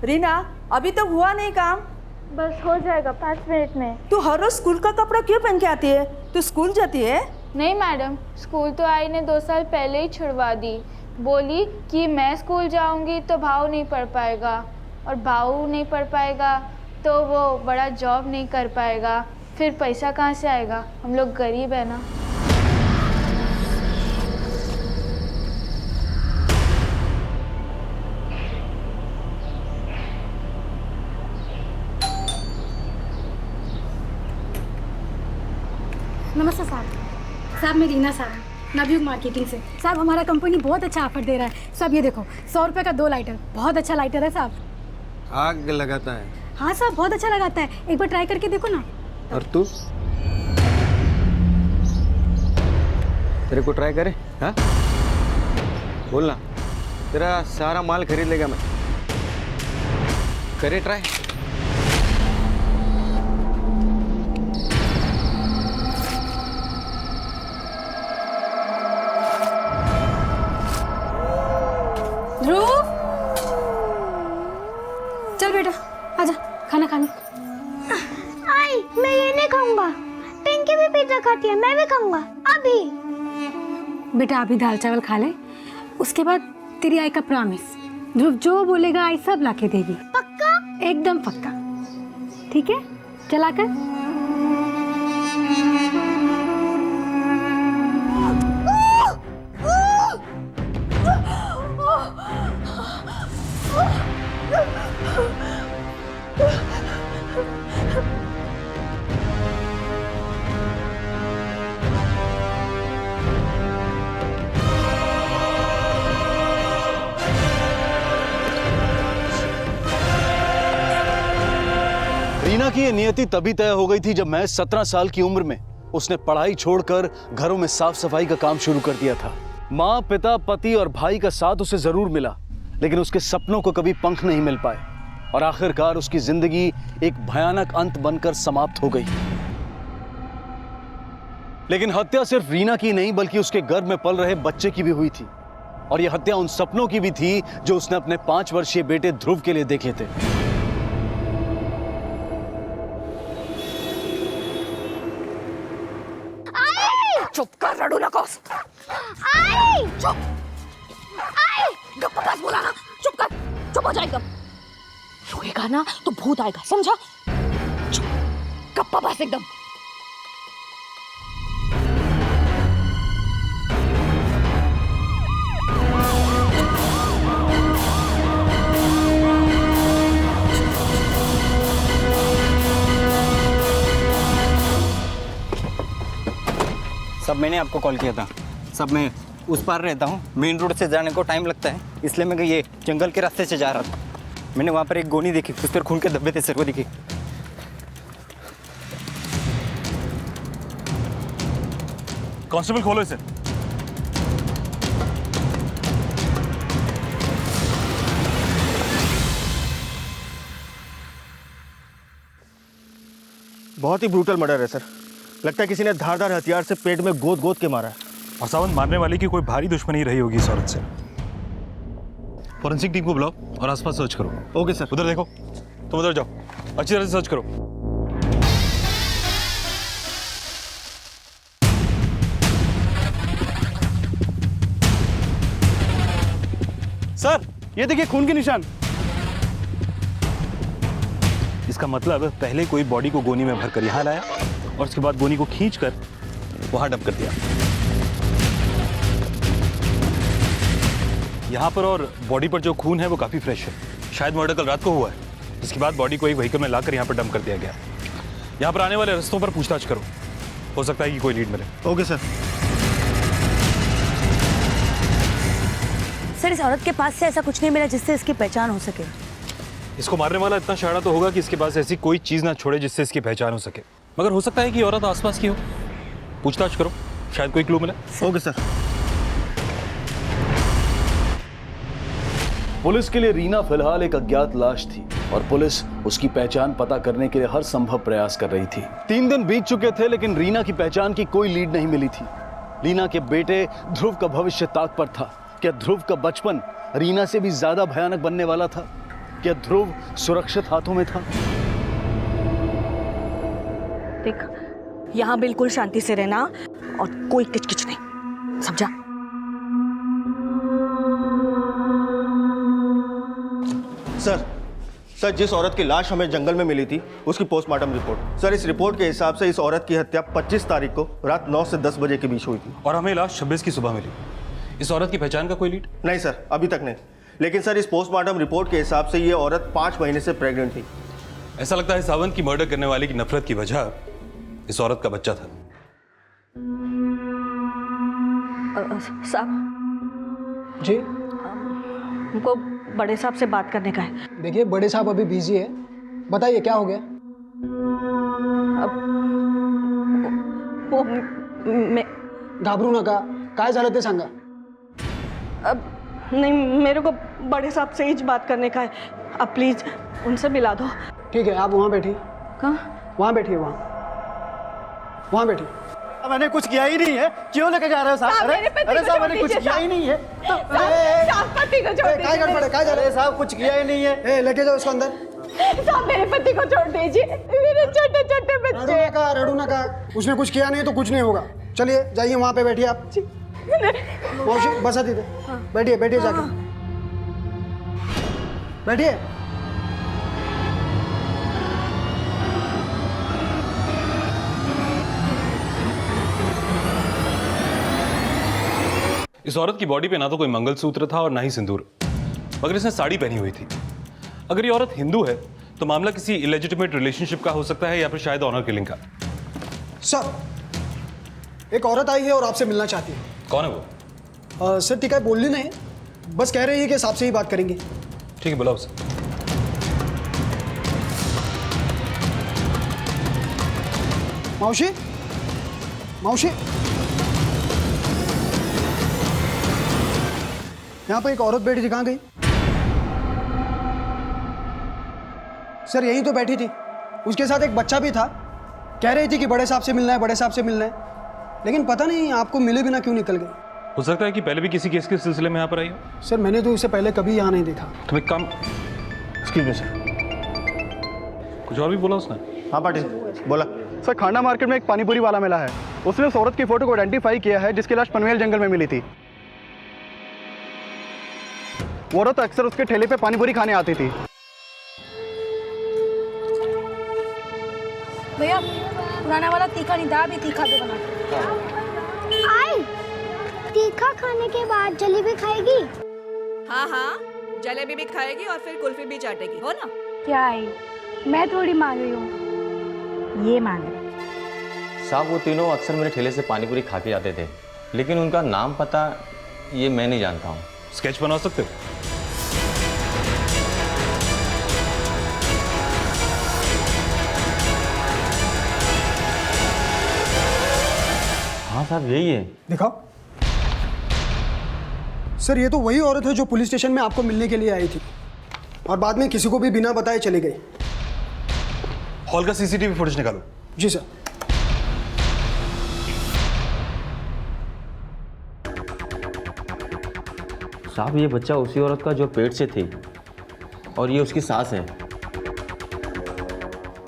रीना, अभी तक हुआ नहीं काम? बस हो जाएगा 5 मिनट में। तू हर रोज स्कूल का कपड़ा क्यों पहन के आती है? तू स्कूल जाती है? नहीं मैडम, स्कूल तो आई ने 2 साल पहले ही छुड़वा दी। बोली कि मैं स्कूल जाऊंगी तो भाव नहीं पढ़ पाएगा, और भाव नहीं पढ़ पाएगा तो वो बड़ा जॉब नहीं कर पाएगा, फिर पैसा कहाँ से आएगा? हम लोग गरीब है ना। नमस्ते साहब, मैं रीना साहब, नवयुग मार्केटिंग से। साहब हमारा कंपनी बहुत अच्छा ऑफर दे रहा है। साहब ये देखो, 100 रुपये का 2 लाइटर, बहुत अच्छा लाइटर है साहब। आग लगाता है? हाँ साहब, बहुत अच्छा लगाता है, एक बार ट्राई करके देखो ना। और तू? तेरे को ट्राई करे? हाँ, बोलना, तेरा सारा माल खरीद लेगा मैं। करे ट्राई। ध्रुव, चल बेटा आजा, खाना खाने। आई, मैं ये नहीं खाऊंगा। पिंकी भी पिज्जा खाती है, मैं भी खाऊंगा अभी। बेटा अभी दाल चावल खा ले, उसके बाद तेरी आई का प्रॉमिस, ध्रुव जो बोलेगा आई सब लाके देगी। पक्का? एकदम पक्का। ठीक है, चला कर। रीना की ये नियति तभी तय हो गई थी जब मैं 17 साल की उम्र में उसने पढ़ाई छोड़कर घरों में साफ सफाई का काम शुरू कर दिया था। माँ, पिता, पति और भाई का साथ उसे जरूर मिला, लेकिन उसके सपनों को कभी पंख नहीं मिल पाए और आखिरकार उसकी जिंदगी एक भयानक अंत बनकर समाप्त हो गई। लेकिन हत्या सिर्फ रीना की नहीं बल्कि उसके गर्भ में पल रहे बच्चे की भी हुई थी, और यह हत्या उन सपनों की भी थी जो उसने अपने 5 वर्षीय बेटे ध्रुव के लिए देखे थे। चुप कर, रडू नकोस। आई! चुप। आई! गप्पा बस बोला ना, चुप कर, चुप हो जा एकदम। रोएगा ना तो भूत आएगा, समझा? चुप, गप्पा बस एकदम। सब मैंने आपको कॉल किया था। सब मैं उस पार रहता हूँ, मेन रोड से जाने को टाइम लगता है, इसलिए मैं ये जंगल के रास्ते से जा रहा था। मैंने वहाँ पर एक गोनी देखी, उस पर खून के धब्बे थे, सर को दिखे। कांस्टेबल खोलो इसे। बहुत ही ब्रूटल मर्डर है सर। लगता है किसी ने धारदार हथियार से पेट में गोद गोद के मारा है। और सावन, मारने वाले की कोई भारी दुश्मनी रही होगी इस औरत से। फॉरेंसिक टीम को बुलाओ और आसपास सर्च करो। Okay sir. उधर देखो, तुम उधर जाओ, अच्छी तरह से सर्च करो। सर ये देखिए खून के निशान। इसका मतलब पहले कोई बॉडी को गोनी में भरकर यहाँ लाया और उसके बाद गोनी को खींचकर वहां डंप कर दिया। यहाँ पर और बॉडी पर जो खून है वो काफी फ्रेश है, शायद मर्डर कल रात को हुआ है। इसके बाद बॉडी को एक व्हीकल में लाकर यहाँ पर डंप कर दिया गया। यहाँ पर आने वाले रास्तों पर पूछताछ करो, हो सकता है कि कोई लीड मिले। Okay sir. सर इस औरत के पास से ऐसा कुछ नहीं मिला जिससे इसकी पहचान हो सके। इसको मारने वाला इतना शाड़ा तो होगा कि इसके पास ऐसी कोई चीज ना छोड़े जिससे इसकी पहचान हो सके, मगर हो सकता है कि औरत आसपास की हो। पूछताछ करो, शायद कोई क्लू मिले। Okay sir. पुलिस के लिए रीना फिलहाल एक अज्ञात लाश थी और पुलिस उसकी पहचान पता करने के लिए हर संभव प्रयास कर रही थी। 3 दिन बीत चुके थे लेकिन रीना की पहचान की कोई लीड नहीं मिली थी। रीना के बेटे ध्रुव का भविष्य ताक पर था। क्या ध्रुव का बचपन रीना से भी ज्यादा भयानक बनने वाला था? क्या ध्रुव सुरक्षित हाथों में था? देख, यहाँ बिल्कुल शांति से रहना और कोई किचकिच नहीं, समझा? सर, जिस औरत की लाश हमें जंगल में मिली थी उसकी पोस्टमार्टम रिपोर्ट। सर, इस रिपोर्ट के हिसाब से इस औरत की हत्या 25 तारीख को रात 9 से 10 बजे के बीच हुई थी। और हमें लाश 26 की सुबह मिली। इस औरत की पहचान का कोई लीड? नहीं सर, अभी तक नहीं। लेकिन सर, इस पोस्टमार्टम रिपोर्ट के हिसाब से ये औरत 5 महीने से प्रेग्नेंट थी। ऐसा लगता है सावंत की मर्डर करने वाले की नफरत की वजह इस औरत का बच्चा था। साहब जी, हमको बड़े साहब से बात करने का है। देखिए बड़े साहब अभी बिजी है, बताइए क्या हो गया? वो मैं घाबरू नका, काय झालं ते सांगा। अब नहीं, मेरे को बड़े साहब से ही बात करने का है। अब प्लीज उनसे मिला दो। ठीक है, आप वहाँ बैठिए। कहाँ? वहाँ बैठिए, वहाँ बैठिए। मैंने कुछ किया ही नहीं है, क्यों लेके जा रहे हो साहब? अरे साहब, मैंने कुछ किया ही नहीं है। काय गड़बड़ है, काय जा रहे अरे साहब, कुछ किया ही नहीं है। ए, लेके जाओ इसको अंदर। साहब मेरे पति को छोड़ दीजिए, मेरे छोटे छोटे बच्चे। रड़ू नका, उसने कुछ किया नहीं तो कुछ नहीं होगा। चलिए जाइए, वहाँ पे बैठिए आप। मौसी बसा दीजिए, बैठिए बैठिए जाके बैठिए। इस औरत की बॉडी पे ना तो कोई मंगलसूत्र था और ना ही सिंदूर, मगर इसने साड़ी पहनी हुई थी। अगर ये औरत हिंदू है तो मामला किसी इलेजिटिमेट रिलेशनशिप का हो सकता है या फिर शायद ऑनर किलिंग का। सर, एक औरत आई है और आपसे मिलना चाहती है। कौन है वो? सर ठीक है, बोलनी नहीं, बस कह रही है कि साहब से ही बात करेंगे। ठीक है, बुलाओ उसे। मौसी, मौसी, यहाँ पर एक औरत बैठी थी, कहाँ गई? सर यहीं तो बैठी थी, उसके साथ एक बच्चा भी था। कह रही थी कि बड़े साहब से मिलना है, बड़े साहब से मिलना है, लेकिन पता नहीं आपको मिले बिना क्यों निकल गई। हो सकता है कि पहले भी किसी केस के सिलसिले में यहाँ पर आई हो। सर मैंने तो उसे पहले कभी यहाँ नहीं देखा। तुम एक काम, एक्सक्यूज मी सर। कुछ और भी बोला उसने? हाँ पाटिल, बोला। सर, खांडा मार्केट में एक पानीपुरी वाला मिला है, उसने उस औरत की फोटो को आइडेंटिफाई किया है जिसकी लाश पनवेल जंगल में मिली थी। वो औरत अक्सर उसके ठेले पे पानीपुरी खाने आती थी। भैया पुराना वाला तीखा नहीं था, अभी तीखा भी बना दो। आई तीखा खाने के बाद जलेबी खाएगी? हाँ हाँ, जलेबी भी खाएगी और फिर कुल्फी भी चाटेगी, हो ना? क्या आई, मैं थोड़ी मांग रही हूँ, ये मांग रही। साहब, वो तीनों अक्सर मेरे ठेले से पानीपुरी खा के जाते थे, लेकिन उनका नाम पता ये मैं नहीं जानता हूँ। स्केच बना सकते हो? हाँ साहब, यही है। दिखाओ। सर ये तो वही औरत है जो पुलिस स्टेशन में आपको मिलने के लिए आई थी और बाद में किसी को भी बिना बताए चली गई। हॉल का सीसीटीवी फुटेज निकालो। जी सर। साहब, ये बच्चा उसी औरत का जो पेट से थी और ये उसकी सास है।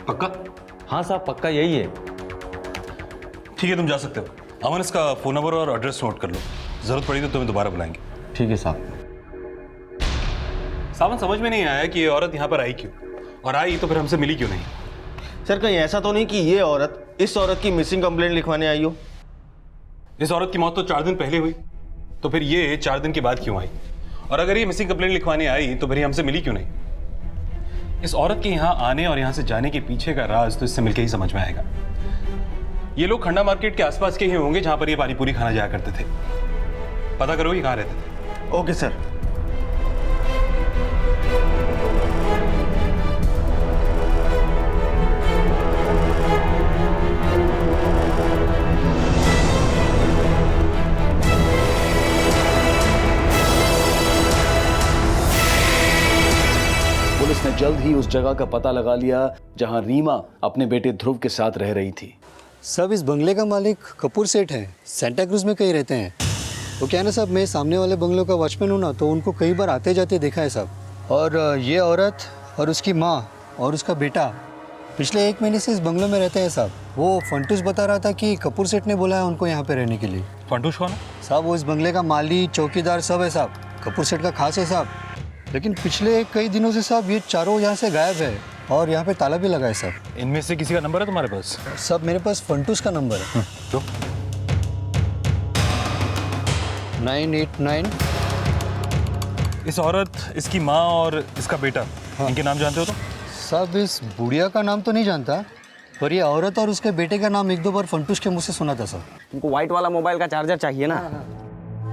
पक्का? हाँ साहब, पक्का यही है। ठीक है, तुम जा सकते हो। अमन, इसका फोन नंबर और एड्रेस नोट कर लो, जरूरत पड़ी तो तुम्हें दोबारा बुलाएंगे। ठीक है साहब। सावन, समझ में नहीं आया कि ये औरत यहाँ पर आई क्यों, और आई तो फिर हमसे मिली क्यों नहीं? सर कहीं ऐसा तो नहीं कि ये औरत इस औरत की मिसिंग कंप्लेंट लिखवाने आई हो? इस औरत की मौत तो 4 दिन पहले हुई, तो फिर ये 4 दिन के बाद क्यों आई? और अगर ये मिसिंग कंप्लेंट लिखवाने आई तो फिर ये हमसे मिली क्यों नहीं? इस औरत के यहाँ आने और यहाँ से जाने के पीछे का राज तो इससे मिलकर ही समझ में आएगा। ये लोग खंडा मार्केट के आसपास के ही होंगे जहां पर ये पानीपुरी खाना जाया करते थे। पता करो ये कहाँ रहते थे। Okay sir. पुलिस ने जल्द ही उस जगह का पता लगा लिया जहां रीमा अपने बेटे ध्रुव के साथ रह रही थी। सब इस बंगले का मालिक कपूर सेठ है, सेंटा क्रूज में कहीं रहते हैं। वो क्या है ना साहब, मैं सामने वाले बंगलों का वॉचमैन हूँ ना, तो उनको कई बार आते जाते देखा है साहब। और ये औरत और उसकी माँ और उसका बेटा पिछले 1 महीने से इस बंगलों में रहते हैं साहब। वो फंटूस बता रहा था कि कपूर सेठ ने बोला है उनको यहाँ पे रहने के लिए। फंटूस कौन है? साहब वो इस बंगले का माली चौकीदार सब है साहब, कपूर सेठ का खास है साहब। लेकिन पिछले कई दिनों से साहब ये चारों यहाँ से गायब है और यहाँ पे ताला भी लगा है साहब। इनमें से किसी का नंबर है तुम्हारे पास? सब मेरे पास फंटूस का नंबर है। तो 989। इस औरत, इसकी माँ और इसका बेटा, इनके नाम जानते हो तो? साहब इस बुढ़िया का नाम तो नहीं जानता, पर ये औरत और उसके बेटे का नाम 1-2 बार फंटूस के मुंह से सुना था साहब। तुमको व्हाइट वाला मोबाइल का चार्जर चाहिए ना?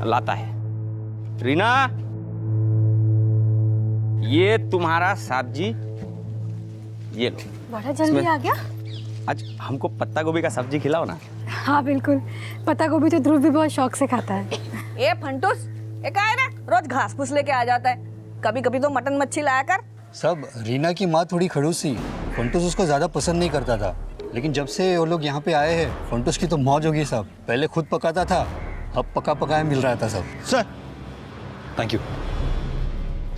लाता है। रीना, ये तुम्हारा सब्जी, ये लो। बड़ा जल्दी आ गया। आज हमको पत्ता गोभी का सब्जी खिलाओ ना। हाँ बिल्कुल, पत्ता गोभी तो ध्रुव भी बहुत शौक से खाता है। ए फंटूस, ये क्या है ना, रोज घास फूस लेके आ जाता है, कभी कभी तो मटन मच्छी लाया कर। सब रीना की माँ थोड़ी खड़ूस थी, फंटूस उसको ज़्यादा पसंद नहीं करता था। लेकिन जब से वो लोग यहाँ पे आए हैं, फंटूस की तो मौज होगी साहब। पहले खुद पकाता था, अब पका पकाया मिल रहा था सब। Sir, thank you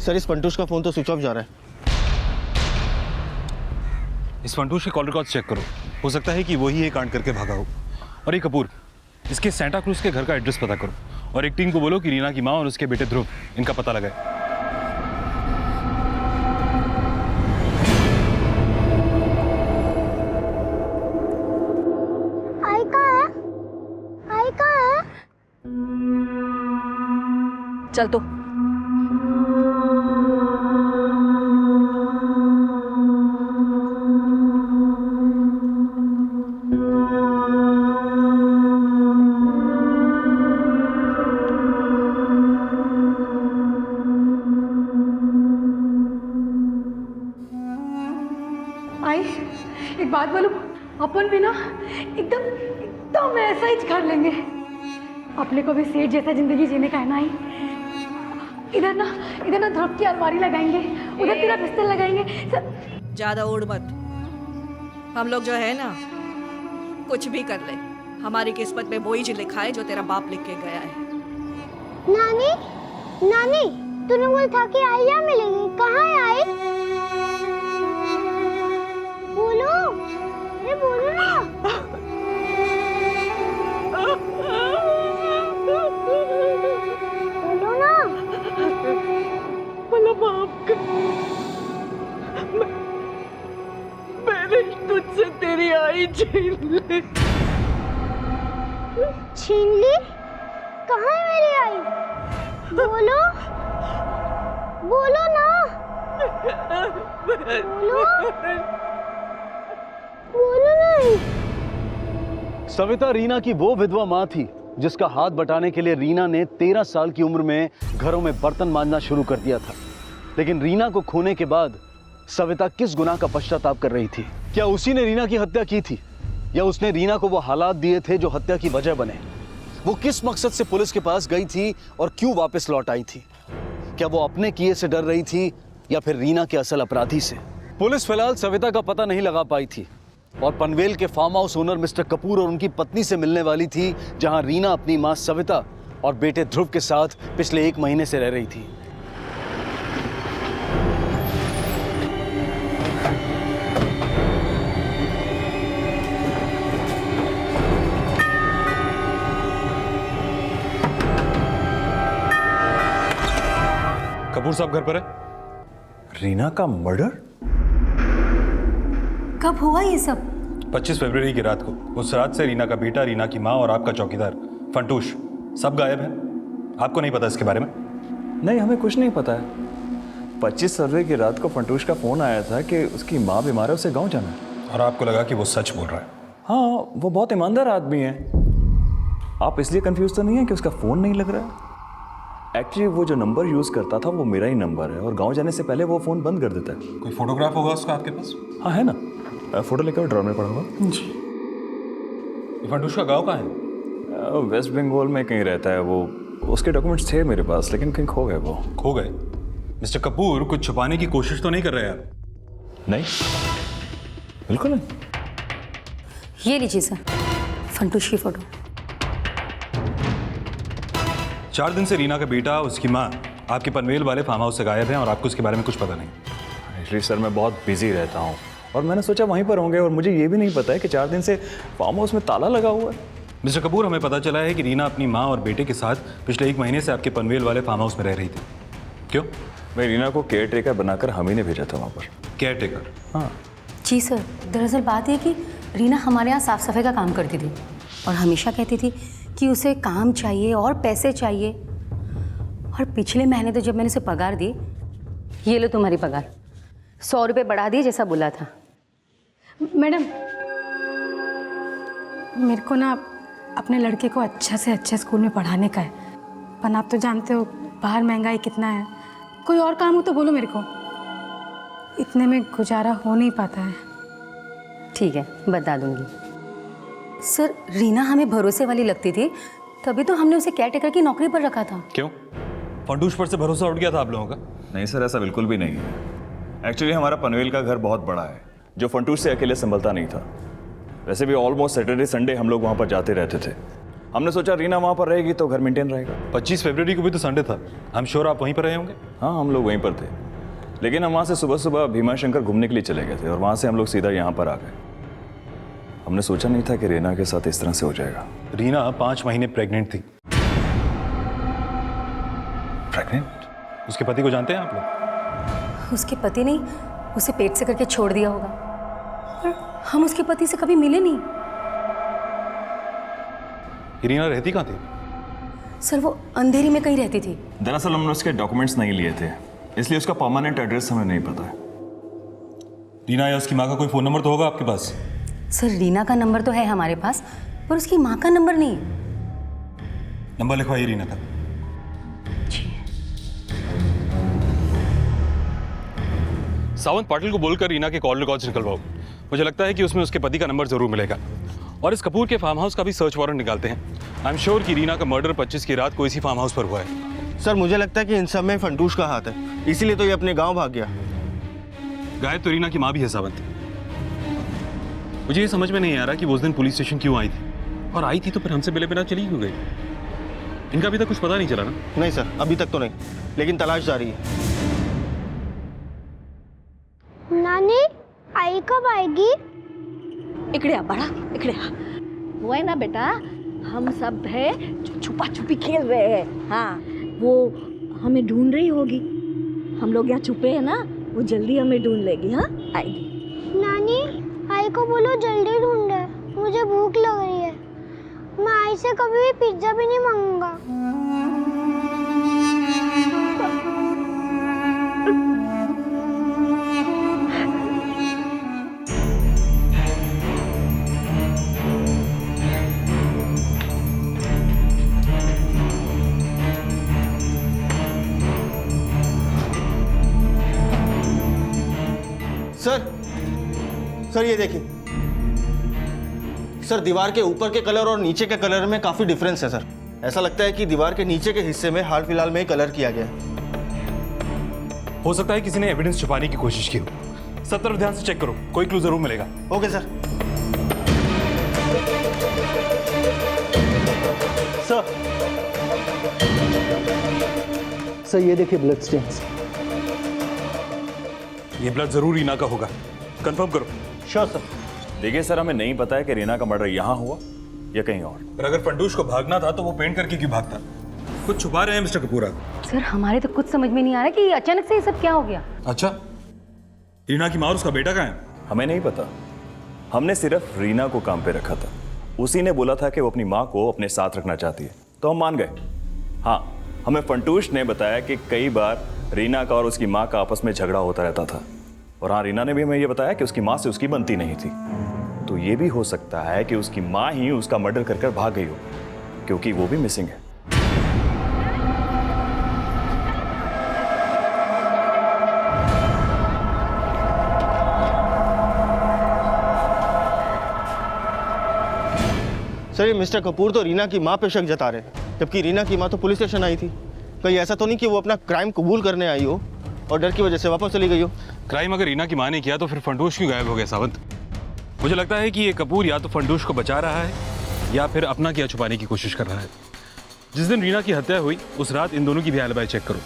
sir. इस फंटूस का फोन तो स्विच ऑफ जा रहा है। इस फंटूस के कॉल रिकॉर्ड्स चेक करो, हो सकता है कि वही ये कांड करके भागा हो। और ये कपूर, इसके सेंटा क्रूज के घर का एड्रेस पता करो और एक टीम को बोलो कि रीना की माँ और उसके बेटे ध्रुव, इनका पता लगाए। आई कहाँ है? चल तो। आई एक बात बोलूं, अपन भी ना एकदम ऐसा ही कर लेंगे। अपने को भी सेठ जैसा जिंदगी जीने का है ना। आई इधर ना ध्रुव की अलमारी लगाएंगे, उधर तेरा बिस्तर लगाएंगे। ज्यादा उड़ मत। हम लोग जो है ना, कुछ भी कर ले, हमारी किस्मत में वही जो लिखा है जो तेरा बाप लिख के गया है। नानी, नानी, तूने बोला था कि आइया मिलेगी, कहाँ है आई? बोलो, ये बोलो ना। बोलो ना। मला माफ कर, मैंने तुझसे तेरी आई छीन ली। छीन ली? कहाँ है मेरी आई? बोलो, बोलो ना। बोलो, बोलो नहीं। सविता रीना की वो विधवा माँ थी जिसका हाथ बटाने के लिए रीना ने 13 साल की उम्र में घरों में बर्तन मांजना शुरू कर दिया था। लेकिन रीना को खोने के बाद सविता किस गुनाह का पश्चाताप कर रही थी? क्या उसी ने रीना की हत्या की थी या उसने रीना को वो हालात दिए थे जो हत्या की वजह बने? वो किस मकसद से पुलिस के पास गई थी और क्यों वापस लौट आई थी? क्या वो अपने किए से डर रही थी या फिर रीना के असल अपराधी से? पुलिस फिलहाल सविता का पता नहीं लगा पाई थी और पनवेल के farm house owner Mr Kapoor और उनकी पत्नी से मिलने वाली थी, जहां रीना अपनी मां सविता और बेटे ध्रुव के साथ पिछले 1 महीने से रह रही थी। कपूर साहब घर पर है? रीना का मर्डर? कब हुआ ये सब? 25 फरवरी की रात को। उस रात से रीना का बेटा, रीना की माँ और आपका चौकीदार फंटूश सब गायब है। आपको नहीं पता इसके बारे में? नहीं, हमें कुछ नहीं पता है। 25 फरवरी की रात को फंटूश का फ़ोन आया था कि उसकी माँ बीमार है, उसे गांव जाना है। और आपको लगा कि वो सच बोल रहा है? हाँ, वो बहुत ईमानदार आदमी है। आप इसलिए कंफ्यूज तो नहीं है कि उसका फ़ोन नहीं लग रहा है? एक्चुअली वो जो नंबर यूज़ करता था वो मेरा ही नंबर है और गांव जाने से पहले वो फ़ोन बंद कर देता है। कोई फोटोग्राफ होगा उसका आपके पास? हाँ है ना, फ़ोटो लेकर ड्रॉर में पड़ा हुआ। जी। फंटूश का गाँव कहाँ है? वेस्ट बंगाल में कहीं रहता है वो। उसके डॉक्यूमेंट्स थे मेरे पास, लेकिन कहीं खो गए वो। खो गए? मिस्टर कपूर, कुछ छुपाने की कोशिश तो नहीं कर रहे आप? नहीं, बिल्कुल नहीं। ये लीजिए सर, फंटूश की फोटो। 4 दिन से रीना का बेटा, उसकी माँ आपके पनवेल वाले फार्म हाउस से गायब हैं और आपको उसके बारे में कुछ पता नहीं। एक्चुअली सर मैं बहुत बिजी रहता हूँ और मैंने सोचा वहीं पर होंगे, और मुझे ये भी नहीं पता है कि 4 दिन से फार्म हाउस में ताला लगा हुआ है। मिस्टर कपूर, हमें पता चला है कि रीना अपनी माँ और बेटे के साथ पिछले 1 महीने से आपके पनवेल वाले फार्म हाउस में रह रही थी। क्यों? मैं रीना को केयर टेकर बनाकर हम ही ने भेजा था वहाँ पर। Care taker? हाँ जी सर, दरअसल बात ये कि रीना हमारे यहाँ साफ सफाई का काम करती थी और हमेशा कहती थी कि उसे काम चाहिए और पैसे चाहिए। और पिछले महीने तो जब मैंने उसे पगार दी, ये लो तुम्हारी पगार, 100 रुपये बढ़ा दिए जैसा बोला था। मैडम, मेरे को ना अपने लड़के को अच्छा से अच्छे स्कूल में पढ़ाने का है, पर आप तो जानते हो बाहर महंगाई कितना है। कोई और काम हो तो बोलो मेरे को, इतने में गुजारा हो नहीं पाता है। ठीक है, बता दूंगी। सर, रीना हमें भरोसे वाली लगती थी, तभी तो हमने उसे केयर टेकर की नौकरी पर रखा था। क्यों? फंटूश पर से भरोसा उठ गया था आप लोगों का? नहीं सर, ऐसा बिल्कुल भी नहीं है। एक्चुअली हमारा पनवेल का घर बहुत बड़ा है, जो फंटूश से अकेले संभलता नहीं था। वैसे भी ऑलमोस्ट सैटरडे संडे हम लोग वहाँ पर जाते रहते थे। हमने सोचा रीना वहाँ पर रहेगी तो घर मेंटेन रहेगा। 25 फरवरी को भी तो संडे था। आई एम श्योर आप वहीं पर रहे होंगे। हाँ, हम लोग वहीं पर थे, लेकिन हम वहाँ से सुबह सुबह भीमा शंकर घूमने के लिए चले गए थे और वहाँ से हम लोग सीधा यहाँ पर आ गए। हमने सोचा नहीं था कि रीना के साथ इस तरह से हो जाएगा। रीना 5 महीने प्रेग्नेंट थी। प्रेग्नेंट? उसके पति को जानते हैं आप लोग? उसके पति नहीं, उसे पेट से करके छोड़ दिया होगा। पर हम उसके पति से कभी मिले नहीं। रीना रहती कहाँ थी? सर, वो अंधेरी में कहीं रहती थी। दरअसल हमने उसके डॉक्यूमेंट्स नहीं लिए थे, इसलिए उसका परमानेंट एड्रेस हमें नहीं पता है। रीना या उसकी माँ का कोई फ़ोन नंबर तो होगा आपके पास? सर, रीना का नंबर तो है हमारे पास, पर उसकी माँ का नंबर नहीं। नंबर लिखवाइए रीना का। सावंत पाटिल को बोलकर रीना के कॉल रिकॉर्ड्स निकलवाओ। मुझे लगता है कि उसमें उसके पति का नंबर जरूर मिलेगा। और इस कपूर के फार्म हाउस का भी सर्च वारंट निकालते हैं। आई एम श्योर कि रीना का मर्डर 25 की रात को इसी फार्म हाउस पर हुआ है। सर, मुझे लगता है कि इन सब में फंटूश का हाथ है, इसीलिए तो ये अपने गांव भाग गया। गायब तो रीना की माँ भी है सावंत। मुझे ये समझ में नहीं आ रहा कि वो उस दिन पुलिस स्टेशन क्यों आई थी, और आई थी तो फिर हमसे मिले बिना चली क्यों गई। इनका अभी तक कुछ पता नहीं चला ना? नहीं सर, अभी तक तो नहीं, लेकिन तलाश जारी है। नानी, आई कब आएगी? इकड़े आ बड़ा, इकड़े आ। वो है ना बेटा, हम सब है जो छुपा छुपी खेल रहे हैं। हाँ, वो हमें ढूंढ रही होगी। हम लोग यहाँ छुपे हैं ना, वो जल्दी हमें ढूंढ लेगी। हाँ, आएगी। नानी, आई को बोलो जल्दी ढूंढे, मुझे भूख लग रही है। मैं आई से कभी भी पिज्जा भी नहीं मांगूंगा। सर ये देखिए सर, दीवार के ऊपर के कलर और नीचे के कलर में काफी डिफरेंस है सर। ऐसा लगता है कि दीवार के नीचे के हिस्से में हाल फिलहाल में ही कलर किया गया है। हो सकता है किसी ने एविडेंस छुपाने की कोशिश की हो। सब तरफ ध्यान से चेक करो, कोई क्लू जरूर मिलेगा। Okay sir. सर ये देखिए ब्लड स्टेन्स। ये ब्लड जरूर रीना का होगा, कंफर्म करो। Sure sir. देखिए सर, हमें नहीं पता है कि रीना का मर्डर यहाँ हुआ या कहीं और। पर अगर फंटूश को भागना था तो वो पेंट करके क्यों भागता? कुछ छुपा रहे हैं मिस्टर कपूर आप। सर, हमारे तो कुछ समझ में नहीं आ रहा कि अचानक से ये सब क्या हो गया। अच्छा, रीना की माँ और उसका बेटा कहाँ है? हमें नहीं पता, हमने सिर्फ रीना को काम पे रखा था। उसी ने बोला था कि वो अपनी माँ को अपने साथ रखना चाहती है, तो हम मान गए। हाँ, हमें फंटूश ने बताया कि कई बार रीना का और उसकी माँ का आपस में झगड़ा होता रहता था। और हाँ, रीना ने भी हमें ये बताया कि उसकी माँ से उसकी बनती नहीं थी। तो ये भी हो सकता है कि उसकी माँ ही उसका मर्डर कर कर भाग गई हो, क्योंकि वो भी मिसिंग है। सर, ये मिस्टर कपूर तो रीना की माँ पे शक जता रहे हैं, जबकि रीना की माँ तो पुलिस स्टेशन आई थी। कहीं ऐसा तो नहीं कि वो अपना क्राइम कबूल करने आई हो और डर की वजह से वापस चली गई हो? क्राइम अगर रीना की माँ ने किया तो फिर फंटूश क्यों गायब हो गया सावंत? मुझे लगता है कि ये कपूर या तो फंटूश को बचा रहा है या फिर अपना किया छुपाने की कोशिश कर रहा है। जिस दिन रीना की हत्या हुई उस रात इन दोनों की भी एलिबाई चेक करो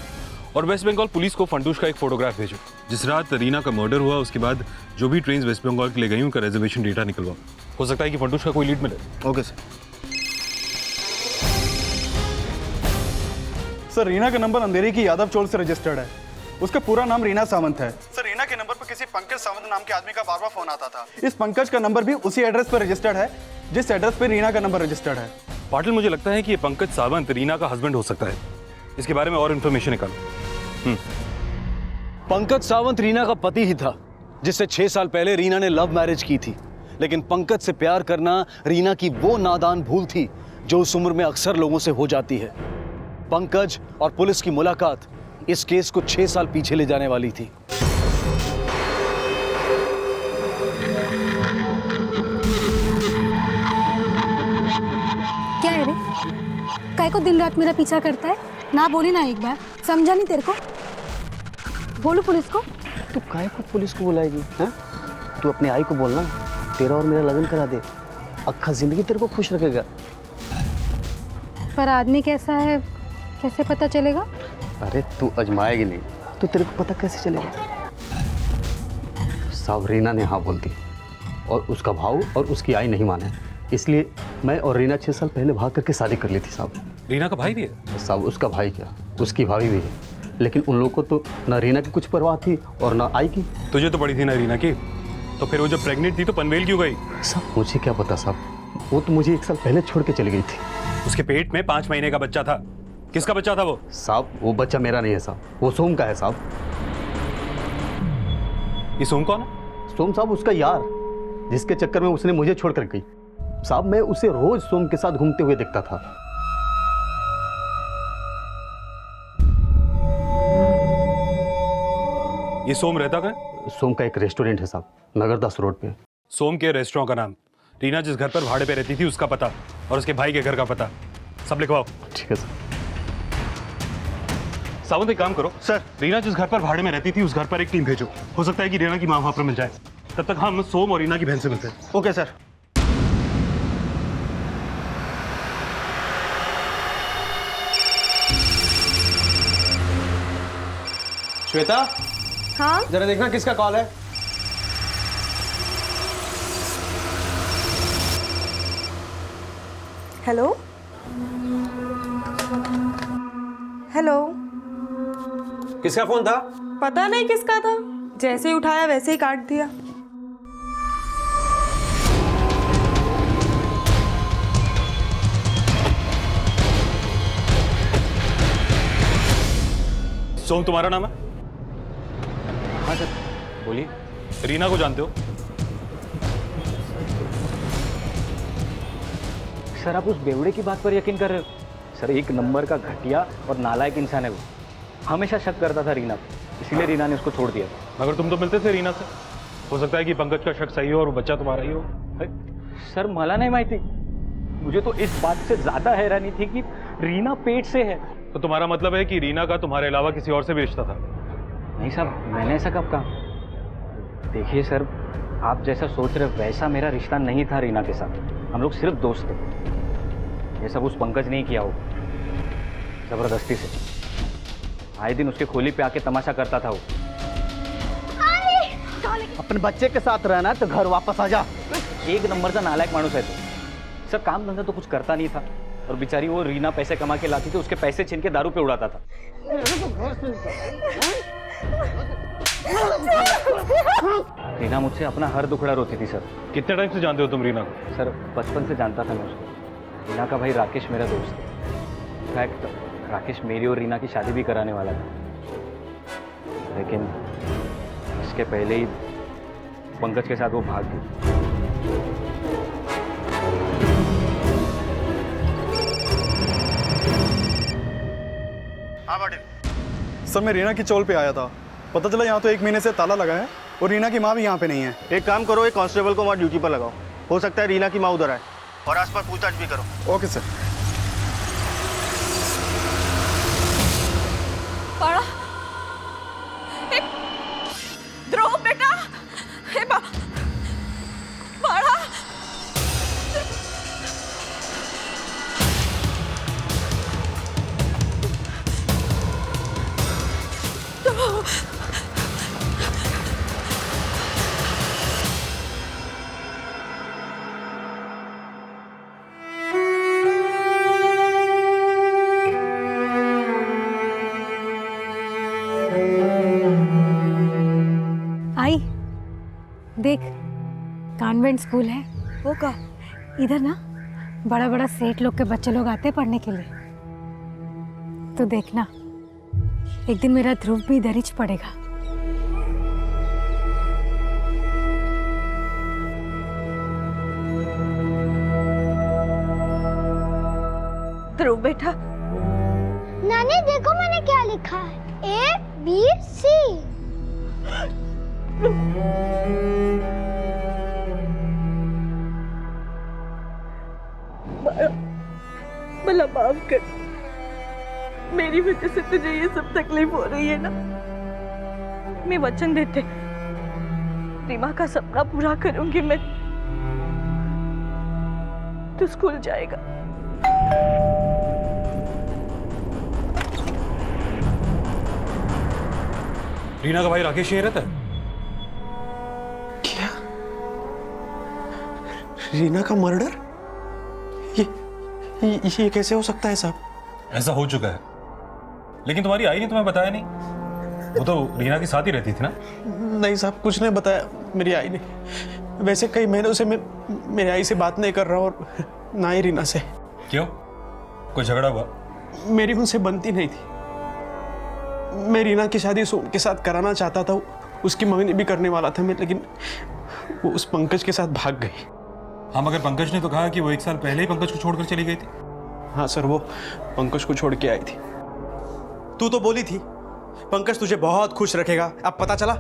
और वेस्ट बंगाल पुलिस को फंटूश का एक फोटोग्राफ भेजो। जिस रात रीना का मर्डर हुआ उसके बाद जो भी ट्रेन वेस्ट बंगाल के लिए गई उनका रिजर्वेशन डेटा निकलवाओ। हो सकता है कि फंटूश का कोई लीड मिले। Okay sir. सर रीना का नंबर अंधेरी की यादव चौल से रजिस्टर्ड है। उसका पूरा नाम रीना सावंत है। सर रीना के नंबर पर किसी पंकज सावंत नाम के आदमी का बार बार फोन आता था। इस पंकज का नंबर भी उसी एड्रेस पर रजिस्टर्ड है जिस एड्रेस पर रीना का नंबर रजिस्टर्ड है। पाटिल, मुझे लगता है कि ये पंकज सावंत रीना का हस्बैंड हो सकता है। इसके बारे में और इन्फॉर्मेशन निकालो। पंकज सावंत रीना का पति ही था जिससे 6 साल पहले रीना ने लव मैरिज की थी। लेकिन पंकज से प्यार करना रीना की वो नादान भूल थी जो उस उम्र में अक्सर लोगों से हो जाती है। पंकज और पुलिस की मुलाकात इस केस को 6 साल पीछे ले जाने वाली थी। क्या है रे? काय को दिन रात मेरा पीछा करता है? ना बोली ना एक बार, समझा नहीं तेरे को? बोलू पुलिस को? तू काय को पुलिस को बुलाएगी? हैं? तू अपनी आई को बोलना तेरा और मेरा लगन करा दे, अक्खा जिंदगी तेरे को खुश रखेगा। पर आदमी कैसा है कैसे पता चलेगा? अरे तू अजमाएगी नहीं तो तेरे को पता कैसे चलेगा? साहब रीना ने हाँ बोल दी और उसका भाव और उसकी आई नहीं माने, इसलिए मैं और रीना 6 साल पहले भाग करके शादी कर ली थी साहब। रीना का भाई भी है? साहब उसका भाई क्या, उसकी भाभी भी है, लेकिन उन लोगों को तो ना रीना की कुछ परवाह थी और ना आई की। तुझे तो पड़ी थी ना रीना की, तो फिर वो जब प्रेग्नेंट थी तो पनवेल क्यों गई? साहब मुझे क्या पता साहब, वो तो मुझे 1 साल पहले छोड़ के चली गई थी। उसके पेट में 5 महीने का बच्चा था। किसका बच्चा था वो? साहब वो बच्चा मेरा नहीं है साहब, वो सोम का है साहब। ये सोम कौन है? सोम साहब उसका यार, जिसके चक्कर में उसने मुझे छोड़कर गई। साहब मैं उसे रोज सोम के साथ घूमते हुए देखता था। ये सोम रहता कहाँ? सोम का एक रेस्टोरेंट है साहब, नगरदास रोड पे। सोम के रेस्टोरेंट का नाम, रीना जिस घर पर भाड़े पे रहती थी उसका पता और उसके भाई के घर का पता सब लिखवाओ। ठीक है सर। सावंत एक काम करो सर, रीना जिस घर पर भाड़े में रहती थी उस घर पर एक टीम भेजो। हो सकता है कि रीना की मां वहां पर मिल जाए। तब तक हम सोम और रीना की बहन से मिलते हैं। Okay sir. श्वेता, हाँ जरा देखना किसका कॉल है। हेलो हेलो, किसका फोन था? पता नहीं किसका था, जैसे ही उठाया वैसे ही काट दिया। सोम तुम्हारा नाम है? हाँ सर। बोलिए। रीना को जानते हो? सर आप उस बेवड़े की बात पर यकीन कर रहे हो? सर 1 नंबर का घटिया और नालायक इंसान है वो। हमेशा शक करता था रीना पे, इसीलिए रीना ने उसको छोड़ दिया था। मगर तुम तो मिलते थे रीना से, हो सकता है कि पंकज का शक सही हो और वो बच्चा तुम्हारा ही हो। सर मला नहीं माहिती, मुझे तो इस बात से ज्यादा हैरानी थी कि रीना पेट से है। तो तुम्हारा मतलब है कि रीना का तुम्हारे अलावा किसी और से भी रिश्ता था? नहीं साहब, मैंने ऐसा कब कहा? देखिए सर, आप जैसा सोच रहे वैसा मेरा रिश्ता नहीं था रीना के साथ। हम लोग सिर्फ दोस्त थे। ये सब उस पंकज ने ही किया हो, जबरदस्ती से। आए दिन उसके खोली पे आके तमाशा करता था वो। अपने बच्चे के साथ रहना है तो घर वापस आ जा। 1 नंबर का नालायक मानुस है तो। सर काम धंधा तो कुछ करता नहीं था और बेचारी वो रीना पैसे कमा के लाती थी, उसके पैसे छीन के दारू पे उड़ाता था। रीना मुझसे अपना हर दुखड़ा रोती थी सर। कितने टाइम से जानते हो तुम रीना को? सर बचपन से जानता था मैं उसको। रीना का भाई राकेश मेरा दोस्त है। इनफैक्ट राकेश मेरी और रीना की शादी भी कराने वाला था, लेकिन इसके पहले ही पंकज के साथ वो भाग गई। हाँ पाटिल। सर मैं रीना की चौल पे आया था, पता चला यहाँ तो 1 महीने से ताला लगा है और रीना की माँ भी यहाँ पे नहीं है। एक काम करो, एक कांस्टेबल को वहाँ ड्यूटी पर लगाओ, हो सकता है रीना की माँ उधर आए, और आसपास पूछताछ भी करो। Okay sir. पाड़ा, ध्रुव बेटा, हे पाड़ा। देख, कॉन्वेंट स्कूल है वो का, इधर ना बड़ा बड़ा सेठ लोग के बच्चे लोग आते हैं पढ़ने के लिए। तो देखना एक दिन मेरा ध्रुव भी इधर ही पढ़ेगा। ध्रुव बेटा, नानी देखो मैंने क्या लिखा है, ABC। भला माफ कर, मेरी वजह से तुझे ये सब तकलीफ हो रही है ना। मैं वचन देते रीमा का सपना पूरा करूंगी मैं। तू स्कूल जाएगा। रीना का भाई राकेश यहीं रहता है? रीना का मर्डर? ये कैसे हो सकता है साहब? ऐसा हो चुका है, लेकिन तुम्हारी आई ने तुम्हें बताया नहीं। वो तो रीना के साथ ही रहती थी ना? नहीं साहब, कुछ नहीं बताया मेरी आई ने। वैसे कई महीनों से मैं मेरी आई से बात नहीं कर रहा और ना ही रीना से। क्यों, कोई झगड़ा हुआ? मेरी उनसे बनती नहीं थी। मैं रीना की शादी सोम के साथ कराना चाहता था, उसकी मम्मी ने भी करने वाला था मैं, लेकिन वो उस पंकज के साथ भाग गई। हाँ, मगर पंकज ने तो कहा कि वो 1 साल पहले ही पंकज को छोड़कर चली गई थी। हाँ सर, वो पंकज को छोड़ के आई थी। तू तो बोली थी पंकज तुझे बहुत खुश रखेगा, अब पता चला?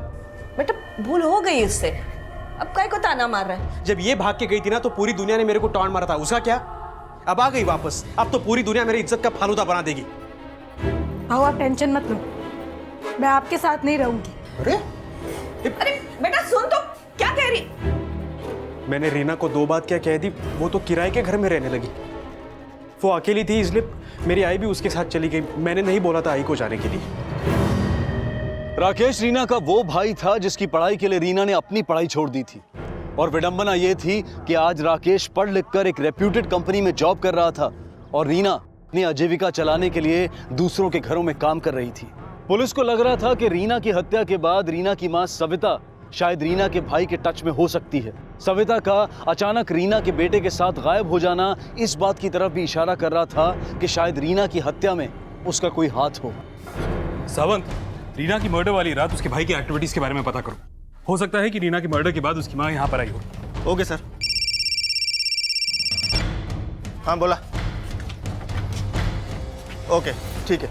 बेटा भूल हो गई उससे, अब काय को ताना मार रहा है? जब ये भाग के गई थी ना तो पूरी दुनिया ने मेरे को टॉन्ट मारा था, उसका क्या? अब आ गई वापस, अब तो पूरी दुनिया मेरी इज्जत का फालूदा बना देगी। भाऊ आप टेंशन मत लो, मैं आपके साथ नहीं रहूंगी। अरे बेटा सुन तो, क्या कह रही? मैंने रीना को 2 बात क्या कह दी, वो तो किराए के घर में रहने लगी। वो अकेली थी इसलिए मेरी आई भी उसके साथ चली गई। मैंने नहीं बोला था आई को जाने के लिए। राकेश रीना का वो भाई था जिसकी पढ़ाई के लिए रीना ने अपनी पढ़ाई छोड़ दी थी। और विडंबना ये थी कि आज राकेश पढ़ लिख कर एक रेप्यूटेड कंपनी में जॉब कर रहा था और रीना अपनी आजीविका चलाने के लिए दूसरों के घरों में काम कर रही थी। पुलिस को लग रहा था कि रीना की हत्या के बाद रीना की मां सविता शायद रीना के भाई के टच में हो सकती है। सविता का अचानक रीना के बेटे के साथ गायब हो जाना इस बात की तरफ भी इशारा कर रहा था कि शायद रीना की हत्या में उसका कोई हाथ हो। सावंत, रीना की मर्डर वाली रात उसके भाई की एक्टिविटीज के बारे में पता करो। हो सकता है कि रीना के मर्डर के बाद उसकी मां यहाँ पर आई हो। Okay sir. हाँ बोला। ओके ठीक है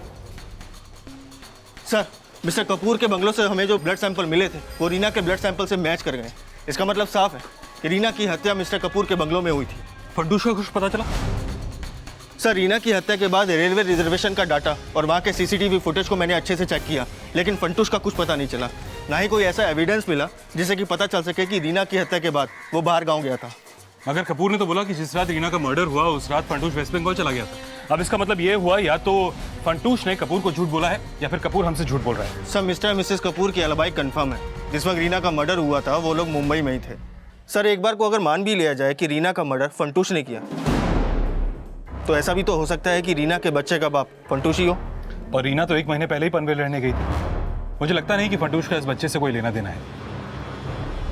सर। मिस्टर कपूर के बंगलों से हमें जो ब्लड सैंपल मिले थे वो रीना के ब्लड सैंपल से मैच कर गए। इसका मतलब साफ है कि रीना की हत्या मिस्टर कपूर के बंगलों में हुई थी। फंटूश का कुछ पता चला? सर रीना की हत्या के बाद रेलवे रिजर्वेशन का डाटा और वहाँ के सीसीटीवी फुटेज को मैंने अच्छे से चेक किया, लेकिन फंटूश का कुछ पता नहीं चला। ना ही कोई ऐसा एविडेंस मिला जिससे कि पता चल सके कि रीना की हत्या के बाद वो बाहर गाँव गया था। मगर कपूर ने तो बोला कि जिस रात रीना का मर्डर हुआ उस रात फंटूश वेस्ट बंगाल चला गया था। अब इसका मतलब ये हुआ या तो फंटूश ने कपूर को झूठ बोला है या फिर कपूर हमसे झूठ बोल रहा है। सर मिस्टर और मिसेस कपूर की अलिबाई कंफर्म है। जिस वक्त रीना का मर्डर हुआ था वो लोग मुंबई में ही थे। सर एक बार को अगर मान भी लिया जाए कि रीना का मर्डर फंटूश ने किया तो ऐसा भी तो हो सकता है कि रीना के बच्चे का बाप फंटूश ही हो। और रीना तो 1 महीने पहले ही पनवेल रहने गई थी। मुझे लगता नहीं कि फंटूश का इस बच्चे से कोई लेना देना है।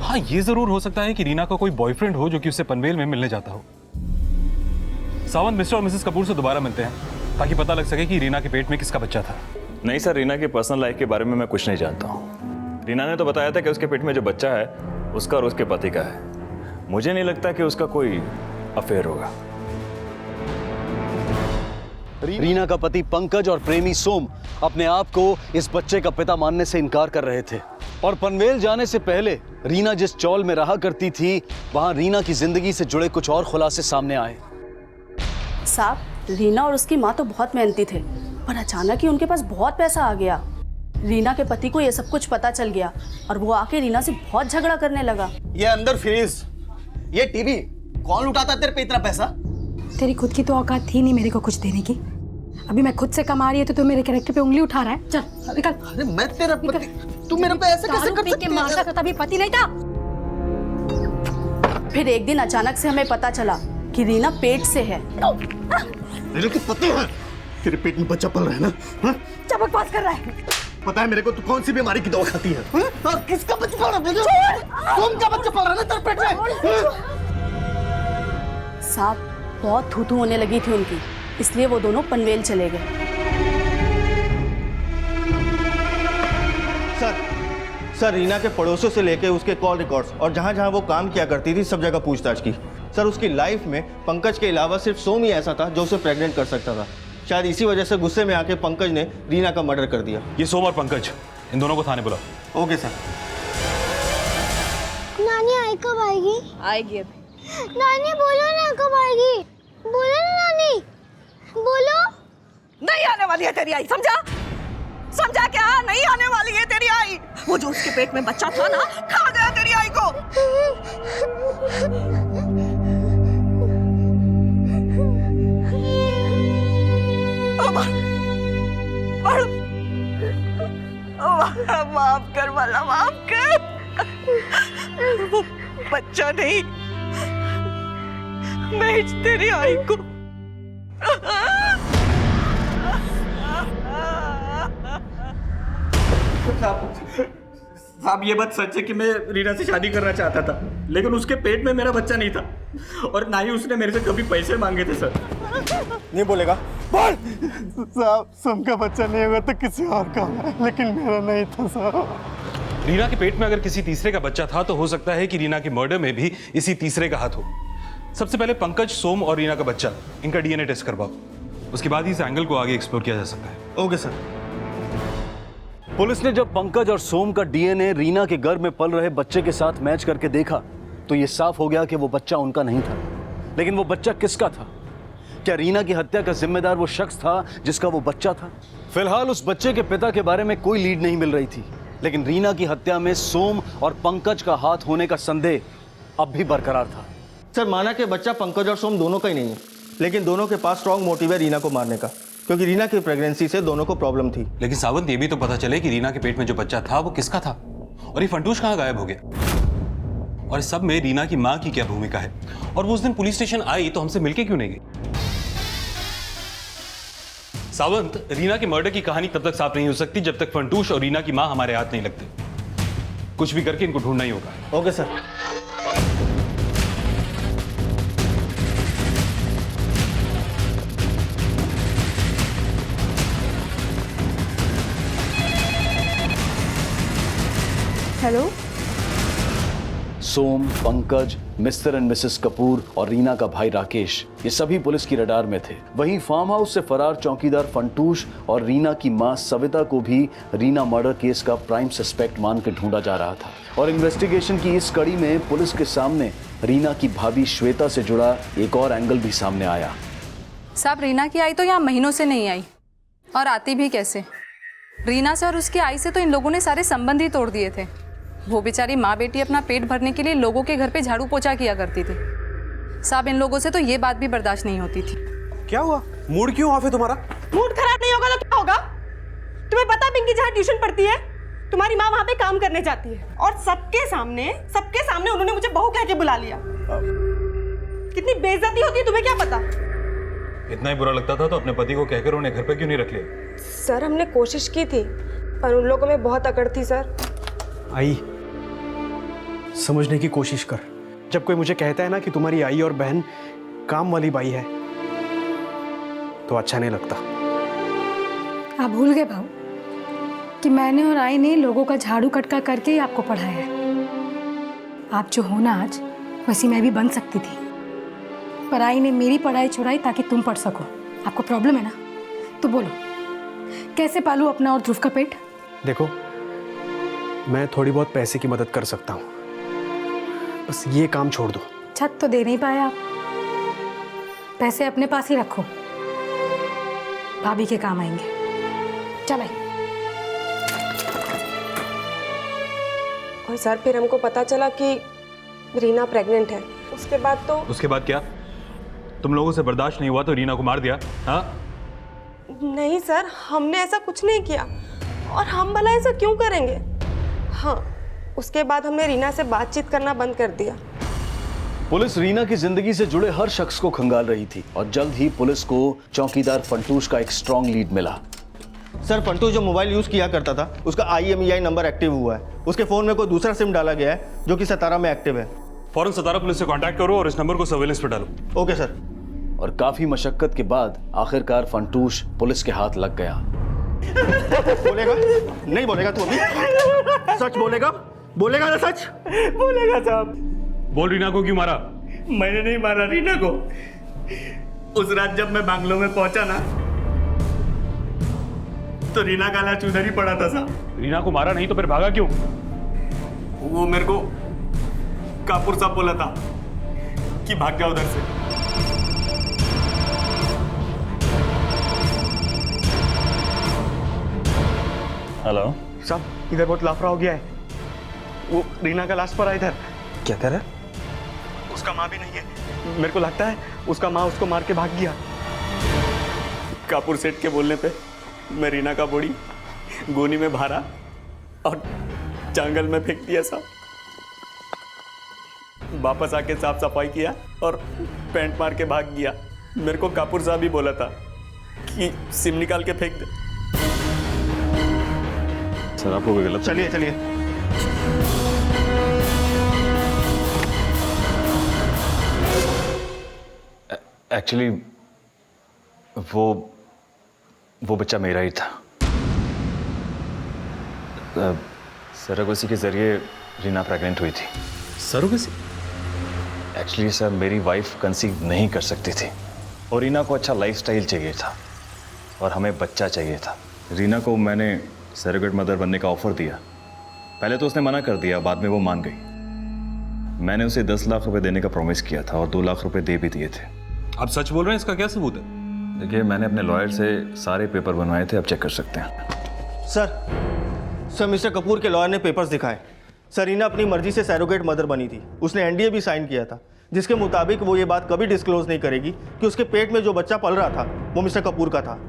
हाँ, ये जरूर हो सकता है कि रीना का कोई बॉयफ्रेंड हो जो कि उससे पनवेल में मिलने जाता हो। सावंत, मिस्टर और मिसेस कपूर से दोबारा मिलते हैं ताकि पता लग सके कि रीना के पेट में किसका बच्चा था। नहीं सर, रीना की पर्सनल लाइफ के बारे में मैं कुछ नहीं जानता हूँ। रीना ने तो बताया था कि उसके पेट में जो बच्चा है उसका और उसके पति का है। मुझे नहीं लगता कि उसका कोई अफेयर होगा। रीना का पति पंकज और प्रेमी सोम अपने आप को इस बच्चे का पिता मानने से इनकार कर रहे थे और पनवेल जाने से पहले रीना जिस चौल में रहा करती थी वहां रीना की जिंदगी से जुड़े कुछ और खुलासे सामने आए। साहब, रीना और उसकी माँ तो बहुत मेहनती थे, पर अचानक ही उनके पास बहुत पैसा आ गया। रीना के पति को ये सब कुछ पता चल गया और वो आके रीना से बहुत झगड़ा करने लगा। ये अंदर फ्रीज, ये टीवी, कौन लुटाता तेरे पे इतना पैसा? तेरी खुद की तो औकात थी नहीं मेरे को कुछ देने की। अभी मैं खुद से कमा रही है तो तू मेरे कैरेक्टर पे उंगली उठा रहा है। चल निकल। अरे मैं तेरा पति, तू मेरे पे ऐसे कैसे कर सकती है? मारता था तभी पति नहीं था। फिर एक दिन अचानक से हमें पता चला कि रीना पेट से है। मेरे को पता है तेरे पेट में बच्चा पल रहा है ना? क्या बकवास कर रहा है? पता है मेरे को तू कौन सी बीमारी की दवा खाती है? और किसका बच्चा पल रहा है? कौन का बच्चा पल रहा है तेरे पेट में? साहब बहुत थू-थू होने लगी थी उनकी, इसलिए वो दोनों पनवेल चले गए। सर रीना के पड़ोसियों से लेके उसके कॉल रिकॉर्ड्स और जहां जहां वो काम किया करती थी सब जगह पूछताछ की। सर उसकी लाइफ में पंकज के अलावा सिर्फ सोम ही ऐसा था जो उसे प्रेग्नेंट कर सकता था। शायद इसी वजह से गुस्से में आके पंकज ने रीना का मर्डर कर दिया। ये सोम और पंकज, इन दोनों को थाने बुलाओ। Okay sir. नानी आई कब आएगी? आएगी अभी। नानी बोलो ना कब आएगी? बोलो ना नानी, बोलो। नहीं आने वाली है तेरी आई, समझा? समझा क्या? नहीं आने वाली है तेरी आई। वो जो उसके पेट में बच्चा था ना, खा गया तेरी आई को। माफ कर वाला, माफ कर। वो बच्चा नहीं, मैं तेरी आई को। साहब ये बात सच है कि मैं रीना से शादी करना चाहता था, लेकिन उसके पेट में मेरा बच्चा नहीं था और ना ही उसने मेरे से कभी पैसे मांगे थे सर। नहीं बोलेगा? बोल। साहब सोम का बच्चा नहीं होगा तो किसी और का है, लेकिन मेरा नहीं था साहब। रीना के पेट में अगर किसी तीसरे का बच्चा था तो हो सकता है कि रीना के मर्डर में भी इसी तीसरे का हाथ हो। सबसे पहले पंकज, सोम और रीना का बच्चा, इनका डीएनए टेस्ट करवाओ। उसके बाद ही इस एंगल को आगे एक्सप्लोर किया जा सकता है। Okay sir. पुलिस ने जब पंकज और सोम का डीएनए रीना के गर्भ में पल रहे बच्चे के साथ मैच करके देखा तो यह साफ हो गया कि वो बच्चा उनका नहीं था। लेकिन वो बच्चा किसका था? क्या रीना की हत्या का जिम्मेदार वो शख्स था जिसका वो बच्चा था? फिलहाल उस बच्चे के पिता के बारे में कोई लीड नहीं मिल रही थी, लेकिन रीना की हत्या में सोम और पंकज का हाथ होने का संदेह अब भी बरकरार था। सर माना कि बच्चा पंकज और सोम दोनों का ही नहीं है, लेकिन दोनों के पास स्ट्रॉन्ग मोटिव है रीना को मारने का, क्योंकि रीना की प्रेगनेंसी से दोनों को प्रॉब्लम थी। लेकिन सावंत, ये भी तो पता चले कि रीना के पेट में जो बच्चा था वो किसका था, और ये फंटूश कहाँ गायब हो गया, और इस सब में रीना की माँ की क्या भूमिका है, और वो उस दिन पुलिस स्टेशन आई तो हमसे मिलके क्यों नहीं गई? सावंत, रीना के मर्डर की कहानी तब तक साफ नहीं हो सकती जब तक फंटूश और रीना की माँ हमारे हाथ नहीं लगते। कुछ भी करके इनको ढूंढना ही होगा। Okay sir. Hello. Som, Pankaj, Mr and Mrs Kapoor और रीना का भाई राकेश, ये सभी पुलिस की रडार में थे। वहीं फार्म हाउस से फरार चौकीदार फंटूश और रीना की मां सविता को भी रीना मर्डर केस का प्राइम सस्पेक्ट मान के ढूंढा जा रहा था। और इन्वेस्टिगेशन की इस कड़ी में पुलिस के सामने रीना की भाभी श्वेता से जुड़ा एक और एंगल भी सामने आया। साहब, रीना की आई तो यहाँ महीनों से नहीं आई, और आती भी कैसे? रीना से और उसकी आई से तो इन लोगों ने सारे संबंध ही तोड़ दिए थे। वो बेचारी माँ बेटी अपना पेट भरने के लिए लोगों के घर पे झाड़ू पोछा किया करती थी। साहब, इन लोगों से तो ये बात भी बर्दाश्त नहीं होती थी। क्या हुआ? मूड क्यों ऑफ है तुम्हारा? मूड खराब नहीं होगा तो क्या होगा? तुम्हें पता पिंकी जहाँ ट्यूशन पढ़ती है, तुम्हारी माँ वहाँ पे काम करने जाती है, और सबके सामने उन्होंने मुझे बहू कह के बुला लिया। कितनी बेइज्जती होती है तुम्हें क्या पता? इतना ही बुरा लगता था तो अपने पति को कहकर उन्हें घर पे क्यों नहीं रख लिया? सर हमने कोशिश की थी, पर उन लोगों में बहुत अकड़ थी सर। आई, समझने की कोशिश कर। जब कोई मुझे कहता है ना कि तुम्हारी आई और बहन काम वाली बाई है तो अच्छा नहीं लगता। आप भूल गए भाऊ कि मैंने और आई ने लोगों का झाड़ू कटका करके ही आपको पढ़ाया है। आप जो हो ना आज, वैसी मैं भी बन सकती थी, पर आई ने मेरी पढ़ाई छुड़ाई ताकि तुम पढ़ सको। आपको प्रॉब्लम है ना, तो बोलो कैसे पालूं अपना और ध्रुव का पेट? देखो, मैं थोड़ी बहुत पैसे की मदद कर सकता हूँ, बस ये काम छोड़ दो। छत तो दे नहीं पाए आप, पैसे अपने पास ही रखो, भाभी के काम आएंगे। चल आई। और सर फिर हमको पता चला कि रीना प्रेग्नेंट है। उसके बाद क्या? तुम लोगों से बर्दाश्त नहीं हुआ तो रीना को मार दिया? हाँ? नहीं सर, हमने ऐसा कुछ नहीं किया, और हम भला ऐसा क्यों करेंगे? हाँ, उसके बाद हमने रीना से बातचीत करना बंद कर दिया। पुलिस रीना की जिंदगी से जुड़े हर शख्स को खंगाल रही थी और जल्द ही पुलिस को चौकीदार फंटूश का एक स्ट्रॉन्ग लीड मिला। सर फंटूश जो मोबाइल यूज़ किया करता था उसका IMEI नंबर एक्टिव हुआ है। उसके फ़ोन में कोई दूसरा सिम डाला गया है जो कि सतारा में एक्टिव है। फौरन सतारा पुलिस से कांटेक्ट करो और इस नंबर को सर्वेलेंस पे डालो। Okay sir. और काफी मशक्कत के बाद आखिरकार फंटूश पुलिस के हाथ लग गया। बोलेगा? नहीं बोलेगा तू अभी? सच बोलेगा? बोलेगा ना सच? बोलेगा साहब। बोल, रीना को क्यों मारा? मैंने नहीं मारा रीना को। उस रात जब मैं बैंगलोर में पहुंचा ना, तो रीना का लाश उधर ही पड़ा था साहब। रीना को मारा नहीं तो फिर भागा क्यों? वो मेरे को कापुर साहब बोला था कि भाग जा उधर से। हेलो साहब, इधर बहुत लाफड़ा हो गया है। वो रीना का लाश पड़ा इधर। क्या कह रहा? उसका माँ भी नहीं है। मेरे को लगता है उसका माँ उसको मार के भाग गया। कापुर सेठ के बोलने पे मैं रीना का बॉडी गोनी में भरा और जंगल में फेंक दिया साहब। वापस आके साफ सफाई किया और पैंट मार के भाग गया। मेरे को कापुर साहब ही बोला था कि सिम निकाल के फेंक दे। सर आपको कोई गलत? चलिए चलिए। एक्चुअली वो बच्चा मेरा ही था। सरोगेसी के जरिए रीना प्रेग्नेंट हुई थी। सरोगेसी? एक्चुअली सर, मेरी वाइफ कंसीव नहीं कर सकती थी और रीना को अच्छा लाइफस्टाइल चाहिए था और हमें बच्चा चाहिए था। रीना को मैंने सरोगेट मदर बनने का ऑफर दिया। पहले तो उसने मना कर दिया, बाद में वो मान गई। मैंने उसे 10 लाख रुपए देने का प्रॉमिस किया था और 2 लाख रुपए दे भी दिए थे। आप सच बोल रहे हैं? इसका क्या सबूत है? देखिए, मैंने अपने लॉयर से सारे पेपर बनवाए थे, अब चेक कर सकते हैं। सर मिस्टर कपूर के लॉयर ने पेपर्स दिखाए। सर रीना अपनी मर्जी से सरोगेट मदर बनी थी। उसने NDA भी साइन किया था जिसके मुताबिक वो ये बात कभी डिस्क्लोज नहीं करेगी कि उसके पेट में जो बच्चा पल रहा था वो मिस्टर कपूर का था।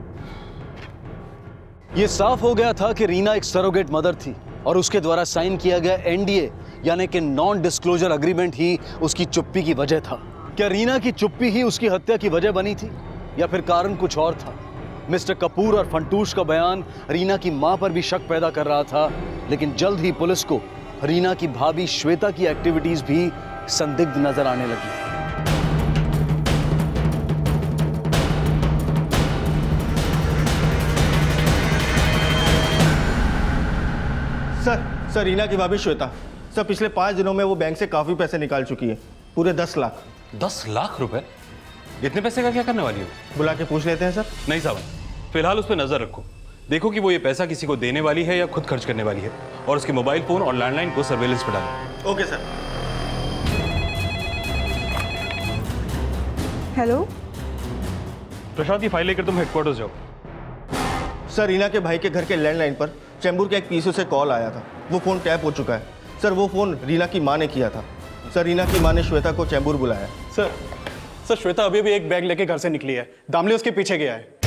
ये साफ हो गया था कि रीना एक सरोगेट मदर थी और उसके द्वारा साइन किया गया NDA यानी कि नॉन डिस्क्लोजर एग्रीमेंट ही उसकी चुप्पी की वजह था। क्या रीना की चुप्पी ही उसकी हत्या की वजह बनी थी या फिर कारण कुछ और था? मिस्टर कपूर और फंटूश का बयान रीना की मां पर भी शक पैदा कर रहा था, लेकिन जल्द ही पुलिस को रीना की भाभी श्वेता की एक्टिविटीज भी संदिग्ध नजर आने लगी। सर रीना की भाभी श्वेता, सर पिछले 5 दिनों में वो बैंक से काफी पैसे निकाल चुकी है, पूरे 10 लाख। 10 लाख रुपए? इतने पैसे का क्या करने वाली हो? बुला के पूछ लेते हैं सर। नहीं साहब, फिलहाल उस पर नजर रखो। देखो कि वो ये पैसा किसी को देने वाली है या खुद खर्च करने वाली है, और उसके मोबाइल फोन और लैंडलाइन को सर्वेलेंस पर डालो। Okay sir. हेलो प्रशांत, ये फाइल लेकर तुम हेडक्वार्टर्स जाओ। सर रीना के भाई के घर के लैंडलाइन पर चैम्बूर के एक पीसी से कॉल आया था। वो फ़ोन टैप हो चुका है। सर वो फ़ोन रीना की माँ ने किया था। सर रीना की माँ ने श्वेता को चैम्बूर बुलाया। सर श्वेता अभी भी एक बैग लेके घर से निकली है। दामले उसके पीछे गया है।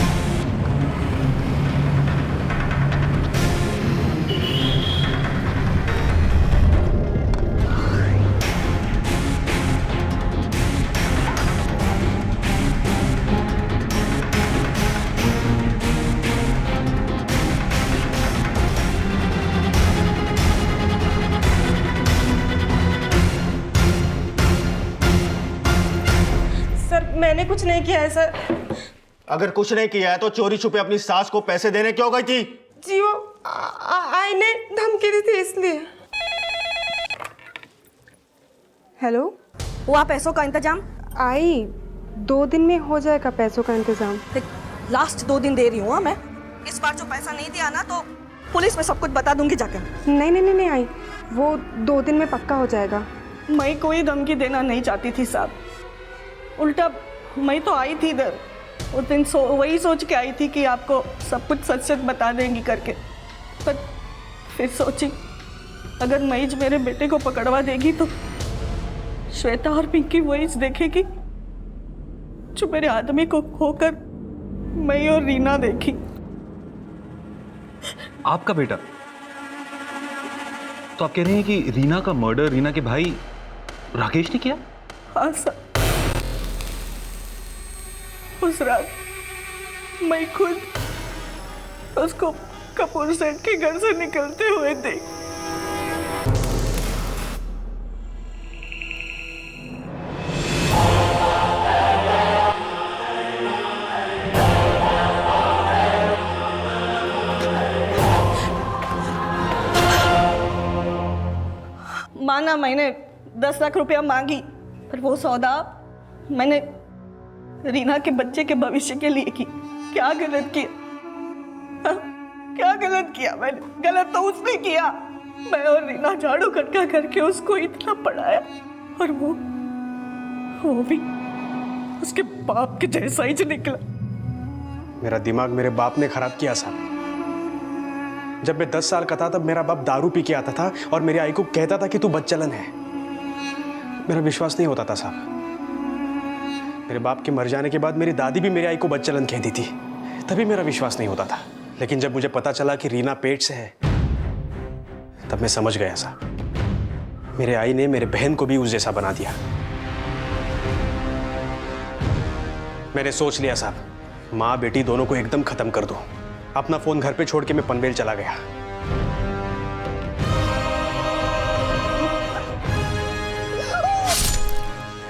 मैंने कुछ नहीं किया है सर। अगर कुछ नहीं किया है तो चोरी छुपे अपनी सास को पैसे देने क्यों गई थी? जी वो आई ने धमकी दी थी इसलिए। हेलो, हुआ पैसों का इंतजाम? आई 2 दिन में हो जाएगा पैसों का इंतजाम। लास्ट 2 दिन दे रही हूँ मैं। इस बार जो पैसा नहीं दिया ना तो पुलिस में सब कुछ बता दूंगी जाकर। नहीं आई, वो 2 दिन में पक्का हो जाएगा। मैं कोई धमकी देना नहीं चाहती थी साहब, उल्टा मैं तो आई थी इधर उस दिन वही सोच के आई थी कि आपको सब कुछ सच सच बता देंगी करके, पर फिर सोची अगर मईज मेरे बेटे को पकड़वा देगी तो श्वेता और पिंकी वही देखेगी जो मेरे आदमी को खोकर मैं और रीना देखी। आपका बेटा? तो आप कह रहे हैं कि रीना का मर्डर रीना के भाई राकेश ने किया? हाँ सर, उस रात मैं खुद उसको कपूर सेठ के घर से निकलते हुए देख। माना मैंने 10 लाख रुपया मांगी, पर वो सौदा मैंने रीना के बच्चे के भविष्य के लिए की। क्या गलत किया? हाँ? क्या गलत किया मैंने? गलत तो उसने किया। मैं और रीना झाड़ू खटका करके उसको इतना पढ़ाया, और वो भी उसके बाप के जैसा ही जो निकला। मेरा दिमाग मेरे बाप ने खराब किया साहब। जब मैं 10 साल का था तब मेरा बाप दारू पी के आता था और मेरी आई को कहता था कि तू बदचलन है। मेरा विश्वास नहीं होता था साहब। मेरे बाप के मर जाने के बाद मेरी दादी भी मेरी आई को बदचलन कहती थी, तभी मेरा विश्वास नहीं होता था। लेकिन जब मुझे पता चला कि रीना पेट से है, तब मैं समझ गया साहब। मेरे आई ने मेरे बहन को भी उस जैसा बना दिया। मैंने सोच लिया साहब, माँ बेटी दोनों को एकदम खत्म कर दो। अपना फोन घर पे छोड़ के मैं पनवेल चला गया।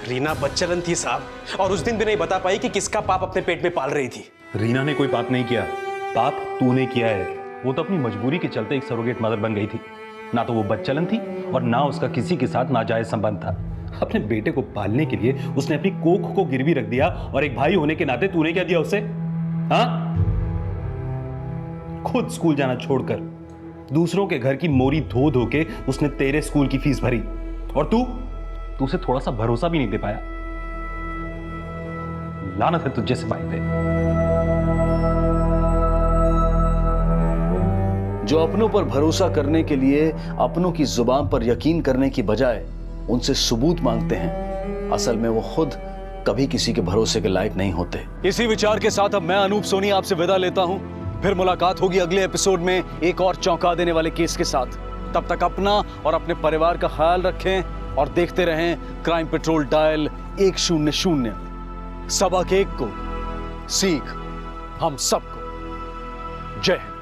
रीना बदचलन थी साहब, और उस दिन भी नहीं बता पाई कि किसका पाप अपने पेट में पाल रही थी। रीना ने कोई पाप नहीं किया, पाप तूने किया है। वो तो अपनी मजबूरी के चलते एक सरोगेट मदर बन गई थी। ना तो वो बदचलन थी और ना उसका किसी के साथ नाजायज संबंध था। अपने बेटे को पालने के लिए उसने अपनी कोख को गिरवी रख दिया, और एक भाई होने के नाते तूने क्या दिया उसे? हाँ, खुद स्कूल जाना छोड़कर दूसरों के घर की मोरी धो धो के उसने तेरे स्कूल की फीस भरी, और तू उसे थोड़ा सा भरोसा भी नहीं दे पाया। लानत है तुझ जैसे भाई पे। जो अपनों पर भरोसा करने के लिए अपनों की जुबान पर यकीन करने की बजाय उनसे सबूत मांगते हैं, असल में वो खुद कभी किसी के भरोसे के लायक नहीं होते। इसी विचार के साथ अब मैं अनूप सोनी आपसे विदा लेता हूं। फिर मुलाकात होगी अगले एपिसोड में एक और चौंका देने वाले केस के साथ। तब तक अपना और अपने परिवार का ख्याल रखें और देखते रहें क्राइम पेट्रोल डायल 100। सबक एक को सीख हम सबको। जय हिंद।